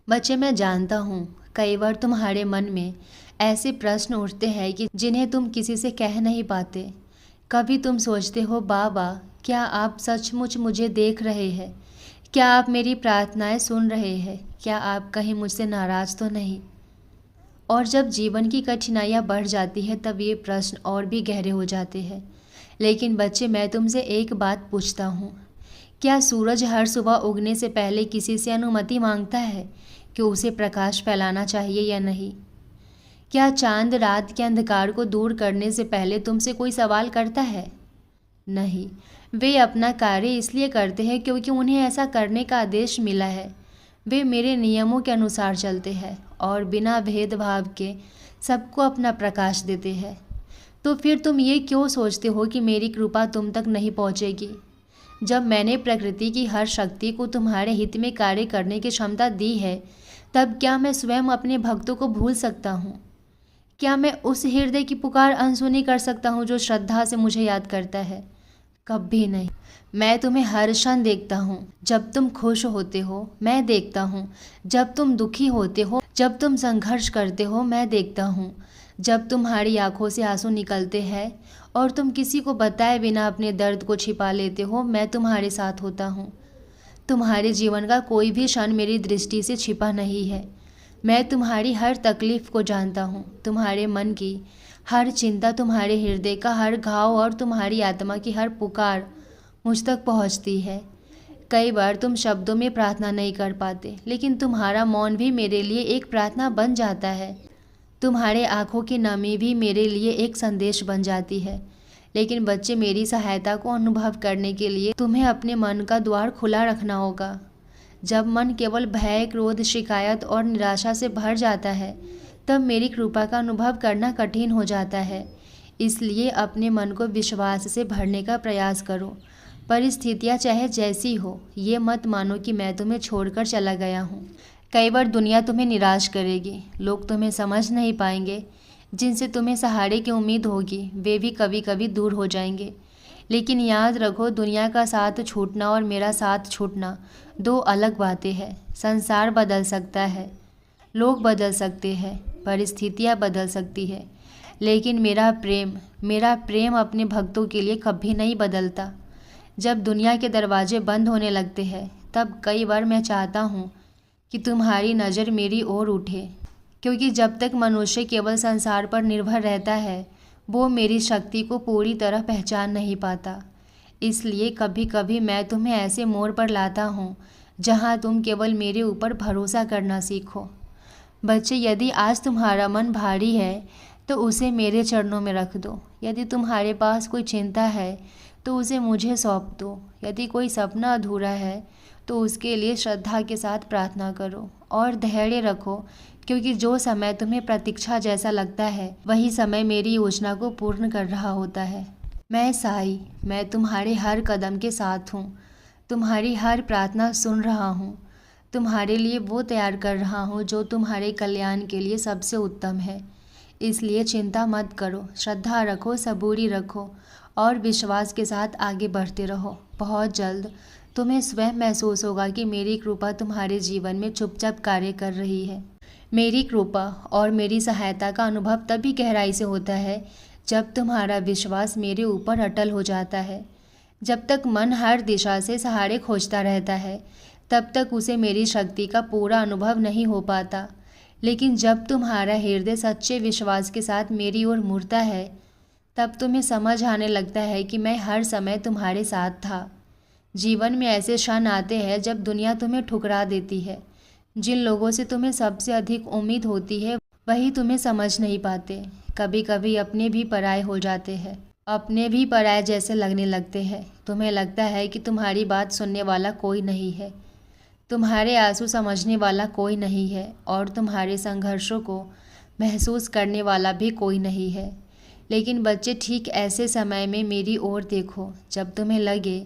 बच्चे, मैं जानता हूँ कई बार तुम्हारे मन में ऐसे प्रश्न उठते हैं कि जिन्हें तुम किसी से कह नहीं पाते। कभी तुम सोचते हो, बाबा क्या आप सचमुच मुझे देख रहे हैं? क्या आप मेरी प्रार्थनाएं सुन रहे हैं? क्या आप कहीं मुझसे नाराज़ तो नहीं? और जब जीवन की कठिनाइयाँ बढ़ जाती है तब ये प्रश्न और भी गहरे हो जाते हैं। लेकिन बच्चे, मैं तुमसे एक बात पूछता हूँ, क्या सूरज हर सुबह उगने से पहले किसी से अनुमति मांगता है कि उसे प्रकाश फैलाना चाहिए या नहीं? क्या चांद रात के अंधकार को दूर करने से पहले तुमसे कोई सवाल करता है? नहीं। वे अपना कार्य इसलिए करते हैं क्योंकि उन्हें ऐसा करने का आदेश मिला है। वे मेरे नियमों के अनुसार चलते हैं और बिना भेदभाव के सबको अपना प्रकाश देते हैं। तो फिर तुम ये क्यों सोचते हो कि मेरी कृपा तुम तक नहीं पहुँचेगी? जब मैंने प्रकृति की हर शक्ति को तुम्हारे हित में कार्य करने की क्षमता दी है, तब क्या मैं स्वयं अपने भक्तों को भूल सकता हूँ? क्या मैं उस हृदय की पुकार अनसुनी कर सकता हूँ जो श्रद्धा से मुझे याद करता है? कभी नहीं। मैं तुम्हें हर क्षण देखता हूँ। जब तुम खुश होते हो मैं देखता हूँ, जब तुम दुखी होते हो, जब तुम संघर्ष करते हो मैं देखता हूँ, जब तुम्हारी आंखों से आंसू निकलते हैं और तुम किसी को बताए बिना अपने दर्द को छिपा लेते हो, मैं तुम्हारे साथ होता हूँ। तुम्हारे जीवन का कोई भी क्षण मेरी दृष्टि से छिपा नहीं है। मैं तुम्हारी हर तकलीफ को जानता हूँ, तुम्हारे मन की हर चिंता, तुम्हारे हृदय का हर घाव और तुम्हारी आत्मा की हर पुकार मुझ तक पहुँचती है। कई बार तुम शब्दों में प्रार्थना नहीं कर पाते, लेकिन तुम्हारा मौन भी मेरे लिए एक प्रार्थना बन जाता है। तुम्हारे आँखों की नमी भी मेरे लिए एक संदेश बन जाती है। लेकिन बच्चे, मेरी सहायता को अनुभव करने के लिए तुम्हें अपने मन का द्वार खुला रखना होगा। जब मन केवल भय, क्रोध, शिकायत और निराशा से भर जाता है, तब मेरी कृपा का अनुभव करना कठिन हो जाता है। इसलिए अपने मन को विश्वास से भरने का प्रयास करो। परिस्थितियाँ चाहे जैसी हो, ये मत मानो कि मैं तुम्हें छोड़कर चला गया हूँ। कई बार दुनिया तुम्हें निराश करेगी, लोग तुम्हें समझ नहीं पाएंगे, जिनसे तुम्हें सहारे की उम्मीद होगी वे भी कभी कभी दूर हो जाएंगे। लेकिन याद रखो, दुनिया का साथ छूटना और मेरा साथ छूटना दो अलग बातें हैं। संसार बदल सकता है, लोग बदल सकते हैं, परिस्थितियाँ बदल सकती है, लेकिन मेरा प्रेम अपने भक्तों के लिए कभी नहीं बदलता। जब दुनिया के दरवाजे बंद होने लगते हैं, तब कई बार मैं चाहता हूँ कि तुम्हारी नज़र मेरी ओर उठे, क्योंकि जब तक मनुष्य केवल संसार पर निर्भर रहता है, वो मेरी शक्ति को पूरी तरह पहचान नहीं पाता। इसलिए कभी कभी मैं तुम्हें ऐसे मोड़ पर लाता हूँ जहाँ तुम केवल मेरे ऊपर भरोसा करना सीखो। बच्चे, यदि आज तुम्हारा मन भारी है तो उसे मेरे चरणों में रख दो। यदि तुम्हारे पास कोई चिंता है तो उसे मुझे सौंप दो। यदि कोई सपना अधूरा है तो उसके लिए श्रद्धा के साथ प्रार्थना करो और धैर्य रखो, क्योंकि जो समय तुम्हें प्रतीक्षा जैसा लगता है वही समय मेरी योजना को पूर्ण कर रहा होता है। मैं साई, मैं तुम्हारे हर कदम के साथ हूँ, तुम्हारी हर प्रार्थना सुन रहा हूँ, तुम्हारे लिए वो तैयार कर रहा हूँ जो तुम्हारे कल्याण के लिए सबसे उत्तम है। इसलिए चिंता मत करो, श्रद्धा रखो, सबूरी रखो और विश्वास के साथ आगे बढ़ते रहो। बहुत जल्द तुम्हें स्वयं महसूस होगा कि मेरी कृपा तुम्हारे जीवन में चुपचाप कार्य कर रही है। मेरी कृपा और मेरी सहायता का अनुभव तभी गहराई से होता है जब तुम्हारा विश्वास मेरे ऊपर अटल हो जाता है। जब तक मन हर दिशा से सहारे खोजता रहता है, तब तक उसे मेरी शक्ति का पूरा अनुभव नहीं हो पाता। लेकिन जब तुम्हारा हृदय सच्चे विश्वास के साथ मेरी ओर मुड़ता है, तब तुम्हें समझ आने लगता है कि मैं हर समय तुम्हारे साथ था। जीवन में ऐसे क्षण आते हैं जब दुनिया तुम्हें ठुकरा देती है। जिन लोगों से तुम्हें सबसे अधिक उम्मीद होती है वही तुम्हें समझ नहीं पाते। कभी कभी अपने भी पराये हो जाते हैं, अपने भी पराये जैसे लगने लगते हैं। तुम्हें लगता है कि तुम्हारी बात सुनने वाला कोई नहीं है, तुम्हारे आंसू समझने वाला कोई नहीं है और तुम्हारे संघर्षों को महसूस करने वाला भी कोई नहीं है। लेकिन बच्चे, ठीक ऐसे समय में मेरी ओर देखो। जब तुम्हें लगे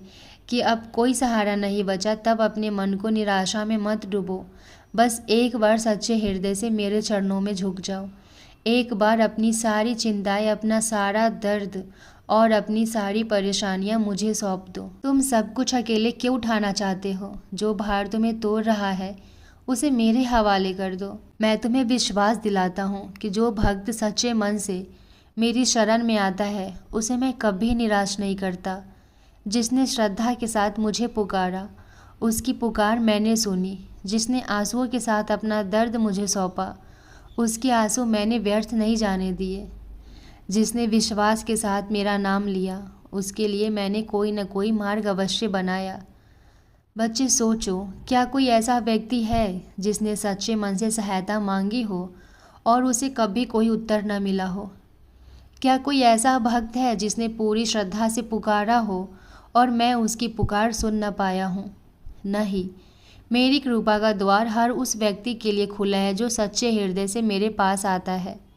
कि अब कोई सहारा नहीं बचा, तब अपने मन को निराशा में मत डुबो। बस एक बार सच्चे हृदय से मेरे चरणों में झुक जाओ। एक बार अपनी सारी चिंताएं, अपना सारा दर्द और अपनी सारी परेशानियां मुझे सौंप दो। तुम सब कुछ अकेले क्यों उठाना चाहते हो? जो भार तुम्हें तोड़ रहा है उसे मेरे हवाले कर दो। मैं तुम्हें विश्वास दिलाता हूँ कि जो भक्त सच्चे मन से मेरी शरण में आता है उसे मैं कभी निराश नहीं करता। जिसने श्रद्धा के साथ मुझे पुकारा उसकी पुकार मैंने सुनी। जिसने आंसुओं के साथ अपना दर्द मुझे सौंपा उसके आंसू मैंने व्यर्थ नहीं जाने दिए। जिसने विश्वास के साथ मेरा नाम लिया उसके लिए मैंने कोई न कोई मार्ग अवश्य बनाया। बच्चे सोचो, क्या कोई ऐसा व्यक्ति है जिसने सच्चे मन से सहायता मांगी हो और उसे कभी कोई उत्तर न मिला हो? क्या कोई ऐसा भक्त है जिसने पूरी श्रद्धा से पुकारा हो और मैं उसकी पुकार सुन न पाया हूँ? नहीं, मेरी कृपा का द्वार हर उस व्यक्ति के लिए खुला है जो सच्चे हृदय से मेरे पास आता है।